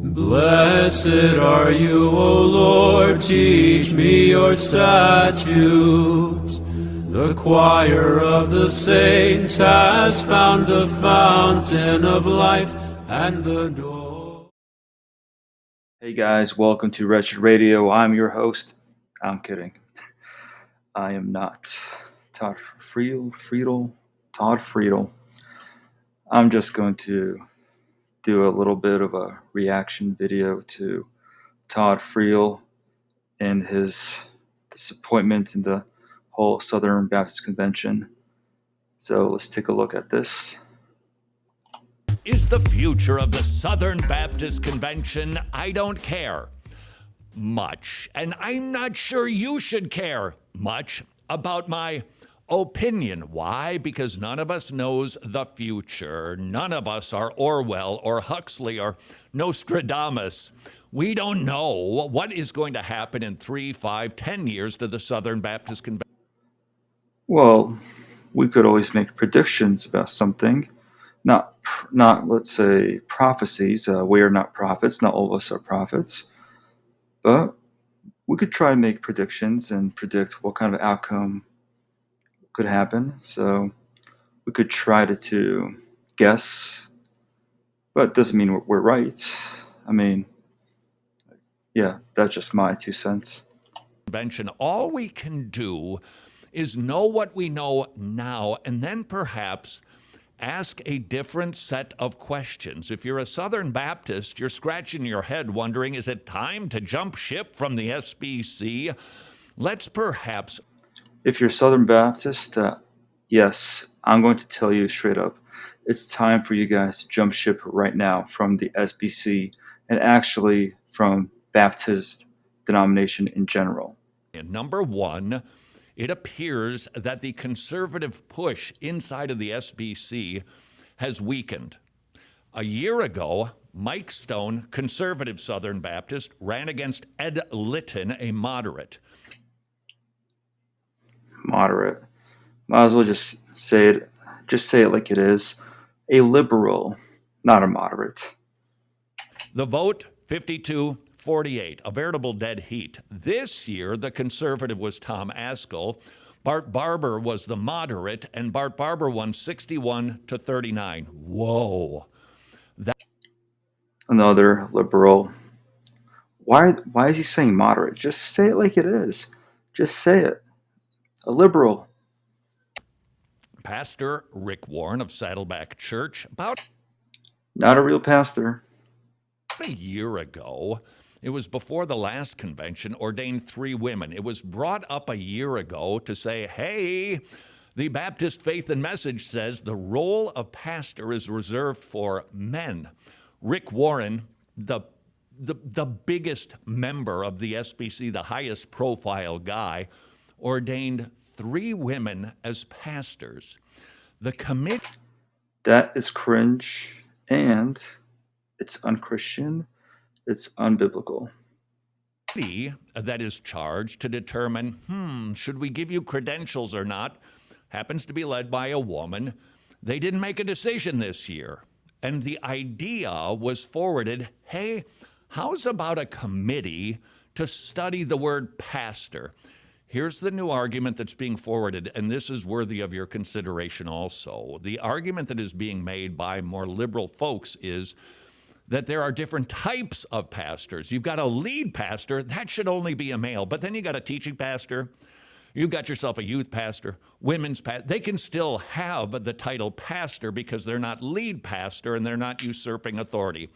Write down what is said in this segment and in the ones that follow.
Blessed are you, O Lord, teach me your statutes. The choir of the saints has found the fountain of life and the door. Hey guys, welcome to Wretched Radio. I'm your host. I'm kidding. I am not Todd Friedel. I'm just going to do a little bit of a reaction video to Todd Friedel and his disappointment in the whole Southern Baptist Convention. So let's take a look at this. Is the future of the Southern Baptist Convention? I don't care much, and I'm not sure you should care much about my opinion. Why? Because none of us knows the future. None of us are Orwell or Huxley or Nostradamus. We don't know what is going to happen in 3, 5, 10 years to the Southern Baptist Convention. Well, we could always make predictions about something. Not let's say prophecies. We are not prophets. Not all of us are prophets. But we could try to make predictions and predict what kind of outcome could happen. So we could try to guess, but it doesn't mean we're right. I mean, yeah, that's just my 2 cents. Convention. All we can do is know what we know now, and then perhaps ask a different set of questions. If you're a Southern Baptist, you're scratching your head wondering, is it time to jump ship from the SBC? Let's perhaps... If you're Southern Baptist, yes, I'm going to tell you straight up, it's time for you guys to jump ship right now from the SBC and actually from Baptist denomination in general. Number one, it appears that the conservative push inside of the SBC has weakened. A year ago, Mike Stone, conservative Southern Baptist, ran against Ed Litton, a moderate. Moderate. Might as well just say it like it is. A liberal, not a moderate. The vote, 52-48, a veritable dead heat. This year, the conservative was Tom Askell. Bart Barber was the moderate, and Bart Barber won 61-39. Whoa. Another liberal. Why is he saying moderate? Just say it like it is. Just say it. A liberal. Pastor Rick Warren of Saddleback Church, about Not a real pastor. a year ago, it was before the last convention, ordained 3 women. It was brought up a year ago to say, hey, the Baptist Faith and Message says the role of pastor is reserved for men. Rick Warren, the biggest member of the SBC, the highest profile guy, ordained 3 women as pastors. The committee... That is cringe, and it's unchristian, it's unbiblical. That is charged to determine, should we give you credentials or not, happens to be led by a woman. They didn't make a decision this year. And the idea was forwarded, hey, how's about a committee to study the word pastor? Here's the new argument that's being forwarded, and this is worthy of your consideration also. The argument that is being made by more liberal folks is that there are different types of pastors. You've got a lead pastor, that should only be a male, but then you got a teaching pastor, you've got yourself a youth pastor, women's pastor. They can still have the title pastor because they're not lead pastor and they're not usurping authority.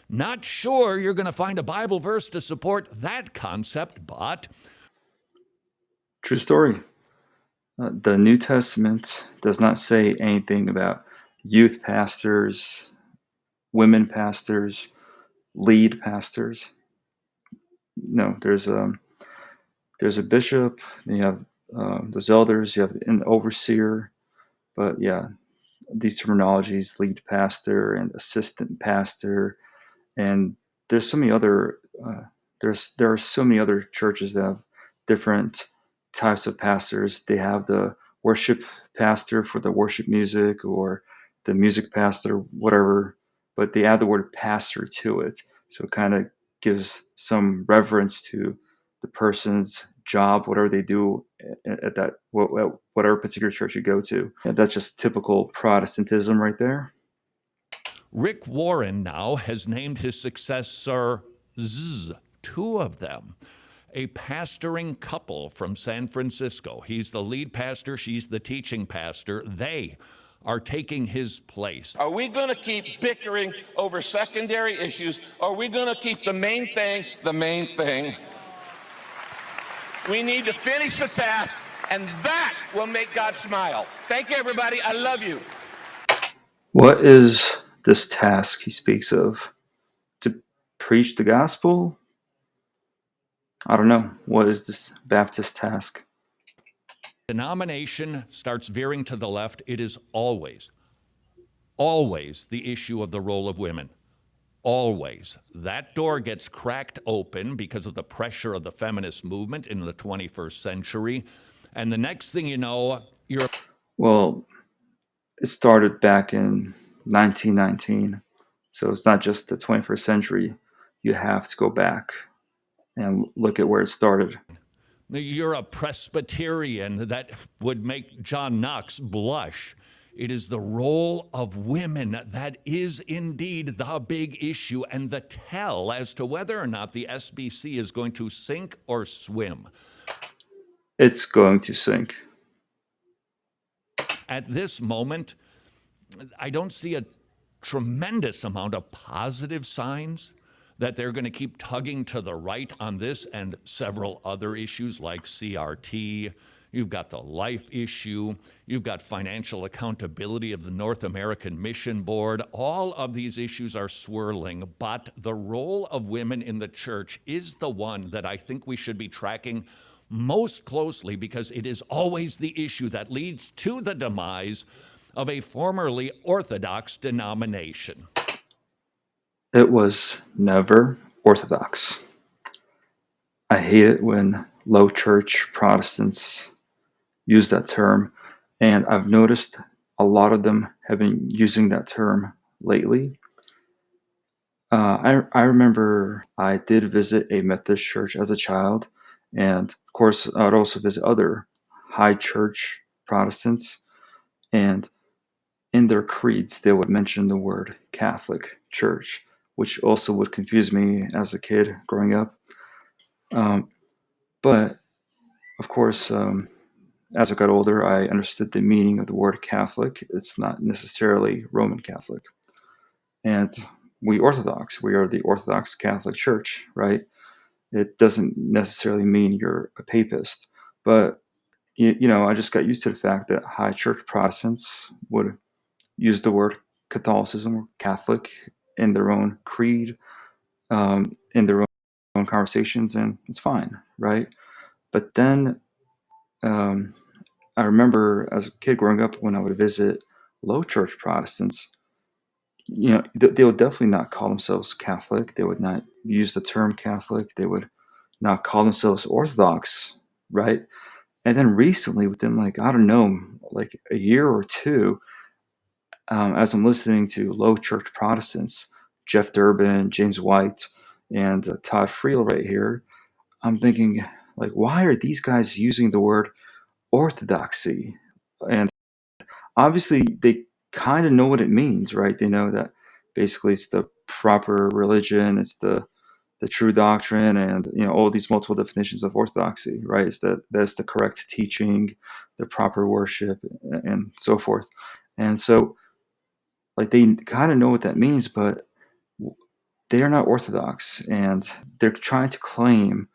Not sure you're going to find a Bible verse to support that concept, but... True story. The New Testament does not say anything about youth pastors, women pastors, lead pastors. No, there's a bishop, then you have those elders, you have an overseer, but yeah, these terminologies, lead pastor and assistant pastor, and there's so many other there are so many other churches that have different types of pastors. They have the worship pastor for the worship music, or the music pastor, whatever, but they add the word pastor to it. So it kind of gives some reverence to the person's job, whatever they do at that whatever particular church you go to. And that's just typical Protestantism right there. Rick Warren now has named his successor, two of them, a pastoring couple from San Francisco. He's the lead pastor, she's the teaching pastor. They are taking his place. Are we going to keep bickering over secondary issues, or are we going to keep the main thing the main thing? We need to finish the task, and that will make God smile. Thank you, everybody. I love you. What is this task he speaks of? To preach the gospel? I don't know. What is this Baptist task? Denomination starts veering to the left. It is always the issue of the role of women. Always. That door gets cracked open because of the pressure of the feminist movement in the 21st century. And the next thing you know, you're... Well, it started back in 1919. So it's not just the 21st century. You have to go back and look at where it started. You're a Presbyterian. That would make John Knox blush. It is the role of women that is indeed the big issue and the tell as to whether or not the SBC is going to sink or swim. It's going to sink. At this moment, I don't see a tremendous amount of positive signs that they're going to keep tugging to the right on this and several other issues like CRT. You've got the life issue. You've got financial accountability of the North American Mission Board. All of these issues are swirling, but the role of women in the church is the one that I think we should be tracking most closely because it is always the issue that leads to the demise of a formerly Orthodox denomination. It was never Orthodox. I hate it when low church Protestants use that term, and I've noticed a lot of them have been using that term lately. I remember I did visit a Methodist church as a child, and of course, I would also visit other high church Protestants, and in their creeds, they would mention the word Catholic Church, which also would confuse me as a kid growing up. But of course, as I got older, I understood the meaning of the word Catholic. It's not necessarily Roman Catholic. And we Orthodox, we are the Orthodox Catholic Church, right? It doesn't necessarily mean you're a papist. But, I just got used to the fact that high church Protestants would use the word Catholicism or Catholic in their own creed, in their own conversations, and it's fine, right? But then I remember as a kid growing up when I would visit low church Protestants, they would definitely not call themselves Catholic. They would not use the term Catholic. They would not call themselves Orthodox, right? And then recently, within I don't know, like a year or two, as I'm listening to low church Protestants, Jeff Durbin, James White, and Todd Friel right here, I'm thinking, why are these guys using the word orthodoxy? And obviously, they kind of know what it means, right? They know that basically it's the proper religion, it's the true doctrine, and all these multiple definitions of orthodoxy, right? It's that's the correct teaching, the proper worship, and so forth. And so, they kind of know what that means, but they are not orthodox, and they're trying to claim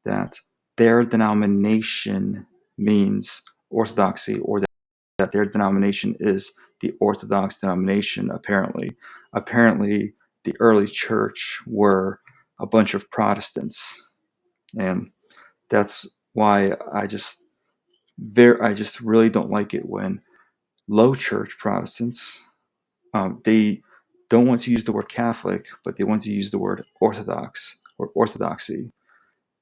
that their denomination means orthodoxy, or that their denomination is the Orthodox denomination. Apparently, the early church were a bunch of Protestants, and that's why I just really don't like it when low church Protestants, they don't want to use the word Catholic, but they want to use the word Orthodox or orthodoxy,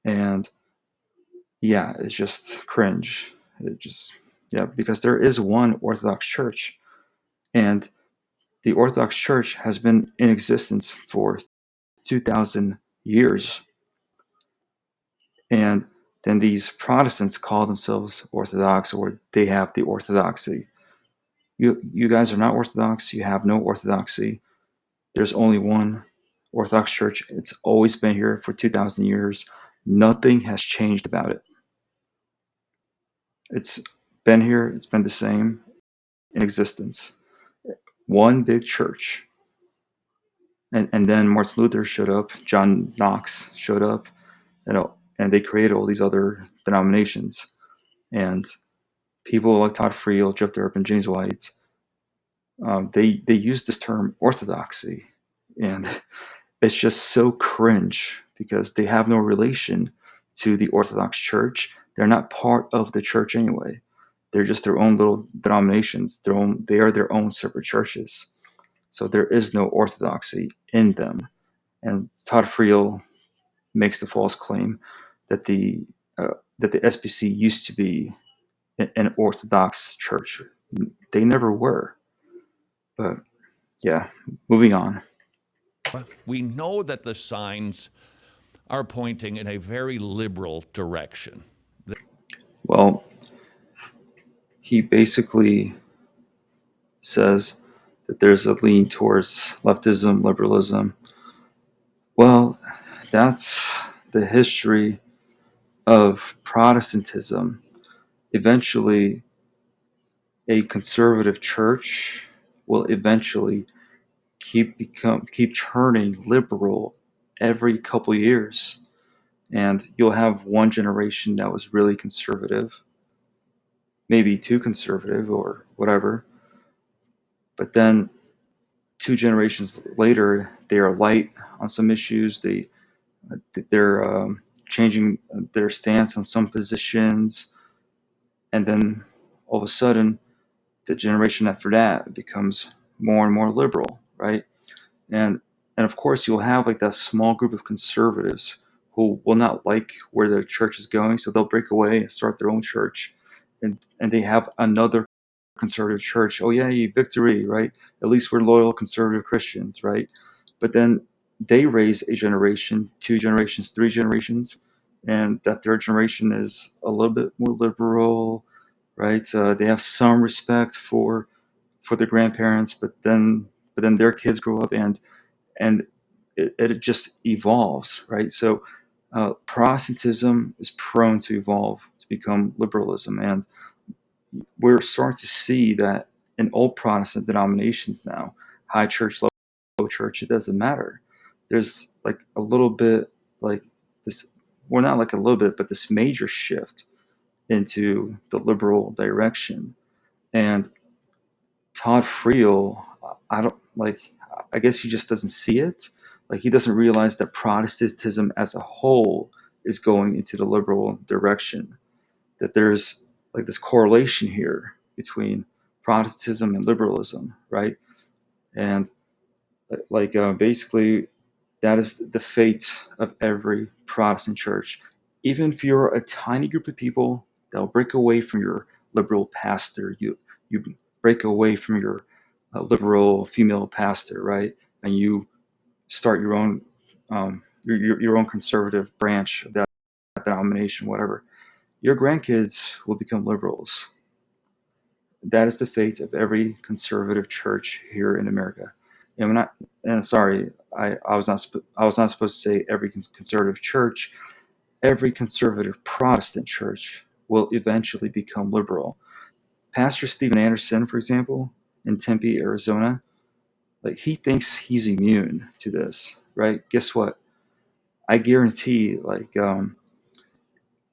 and yeah, it's just cringe. Because there is one Orthodox church, and the Orthodox Church has been in existence for 2,000 years. And then these Protestants call themselves Orthodox, or they have the orthodoxy. You guys are not Orthodox. You have no orthodoxy. There's only one Orthodox Church. It's always been here for 2,000 years. Nothing has changed about it. It's been here. It's been the same in existence. One big church. And then Martin Luther showed up. John Knox showed up. And they created all these other denominations. And people like Todd Friel, Jeff Durbin, James White, they use this term orthodoxy. And it's just so cringe because they have no relation to the Orthodox Church. They're not part of the church anyway. They're just their own little denominations. They are their own separate churches. So there is no orthodoxy in them. And Todd Friel makes the false claim that the SBC used to be an Orthodox church. They never were. But yeah, moving on. We know that the signs are pointing in a very liberal direction. Well, he basically says that there's a lean towards leftism, liberalism. Well, that's the history of Protestantism. Eventually, a conservative church will eventually keep turning liberal every couple years, and you'll have one generation that was really conservative, maybe too conservative or whatever, but then 2 generations later they are light on some issues. They're changing their stance on some positions, and then all of a sudden the generation after that becomes more and more liberal, right? And of course you'll have like that small group of conservatives who will not like where their church is going, so they'll break away and start their own church, and they have another conservative church. Oh yeah, victory, right? At least we're loyal conservative Christians, right? But then they raise a generation, 2 generations, 3 generations, and that third generation is a little bit more liberal, right? They have some respect for their grandparents, but then their kids grow up, and it just evolves, right? So Protestantism is prone to evolve to become liberalism, and we're starting to see that in old Protestant denominations now, high church, low church, it doesn't matter. There's like a little bit like this, well, not like a little bit, but this major shift into the liberal direction. And Todd Friel, I don't like, I guess he just doesn't see it. Like he doesn't realize that Protestantism as a whole is going into the liberal direction, that there's like this correlation here between Protestantism and liberalism, right? And basically, that is the fate of every Protestant church. Even if you're a tiny group of people that will break away from your liberal pastor, you break away from your liberal female pastor, right? And you start your own your own conservative branch of that denomination, whatever. Your grandkids will become liberals. That is the fate of every conservative church here in America. And when and sorry, I was not I was not supposed to say every conservative church. Every conservative Protestant church will eventually become liberal. Pastor Steven Anderson, for example, in Tempe, Arizona, like he thinks he's immune to this, right? Guess what? I guarantee,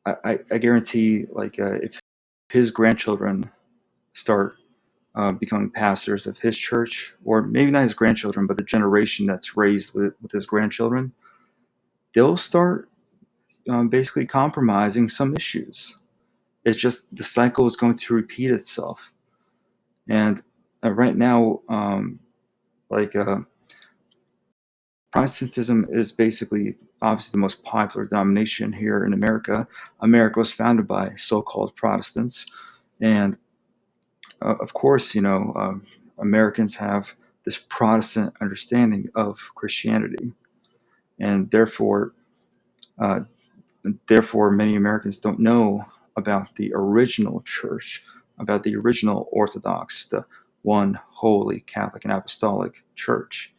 I guarantee, if his grandchildren start becoming pastors of his church, or maybe not his grandchildren, but the generation that's raised with his grandchildren, they'll start basically compromising some issues. It's just the cycle is going to repeat itself. And right now, like Protestantism is basically obviously the most popular denomination here in America. America was founded by so-called Protestants, and of course, Americans have this Protestant understanding of Christianity. and therefore many Americans don't know about the original church, about the original Orthodox, the one holy Catholic and Apostolic Church,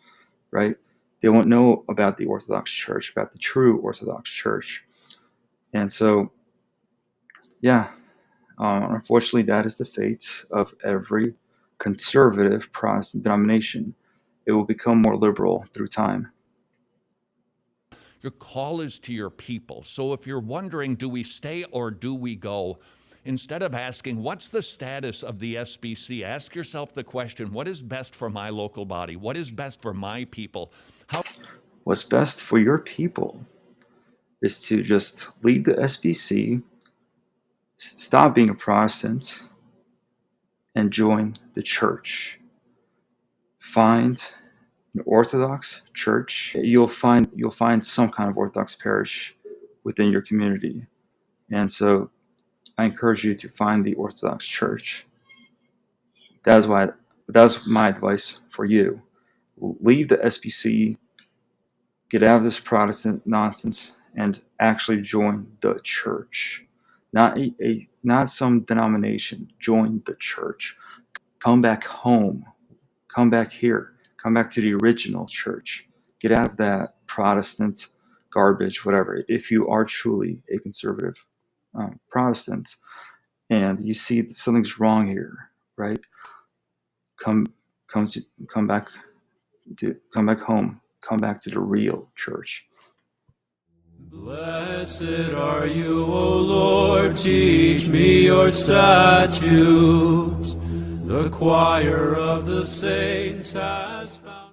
right? They won't know about the Orthodox Church, about the true Orthodox Church. And so, yeah, unfortunately, that is the fate of every conservative Protestant denomination. It will become more liberal through time. Your call is to your people. So if you're wondering, do we stay or do we go? Instead of asking, what's the status of the SBC? Ask yourself the question, what is best for my local body? What is best for my people? What's best for your people is to just leave the SBC, stop being a Protestant, and join the church. Find an Orthodox church. You'll find some kind of Orthodox parish within your community. And so I encourage you to find the Orthodox church. That's my advice for you. Leave the SBC, get out of this Protestant nonsense, and actually join the church. Not some denomination. Join the church. Come back home. Come back here. Come back to the original church. Get out of that Protestant garbage, whatever. If you are truly a conservative Protestant and you see that something's wrong here, right? Come back home. Come back to the real church. Blessed are you, O Lord, teach me your statutes. The choir of the saints has found